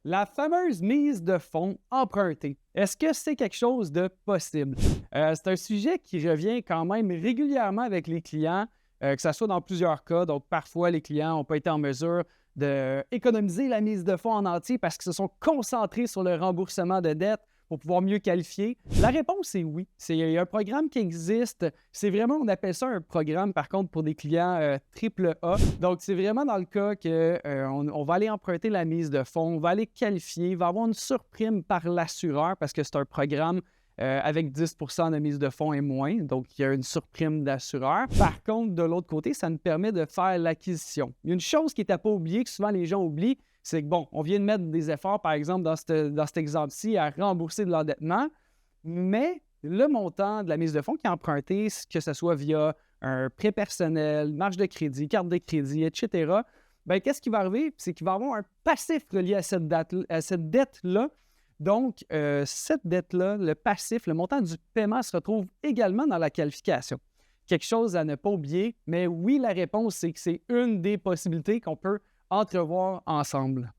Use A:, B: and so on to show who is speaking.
A: La fameuse mise de fonds empruntée. Est-ce que c'est quelque chose de possible? C'est un sujet qui revient quand même régulièrement avec les clients, que ce soit dans plusieurs cas. Donc, parfois, les clients n'ont pas été en mesure d'économiser la mise de fonds en entier parce qu'ils se sont concentrés sur le remboursement de dettes pour pouvoir mieux qualifier. La réponse est oui. Il y a un programme qui existe. C'est vraiment, on appelle ça un programme, par contre, pour des clients triple A. Donc, c'est vraiment dans le cas qu'on va aller emprunter la mise de fonds, on va aller qualifier, il va y avoir une surprime par l'assureur parce que c'est un programme avec 10 de mise de fonds et moins. Donc, il y a une surprime d'assureur. Par contre, de l'autre côté, ça nous permet de faire l'acquisition. Il y a une chose qui n'est à pas oublier, que souvent les gens oublient, c'est que, bon, on vient de mettre des efforts, par exemple, dans cet exemple-ci, à rembourser de l'endettement, mais le montant de la mise de fonds qui est emprunté, que ce soit via un prêt personnel, marge de crédit, carte de crédit, etc., bien, qu'est-ce qui va arriver? C'est qu'il va y avoir un passif relié à cette dette-là. Donc, cette dette-là, le passif, le montant du paiement se retrouve également dans la qualification. Quelque chose à ne pas oublier, mais oui, la réponse, c'est que c'est une des possibilités qu'on peut entrevoir ensemble.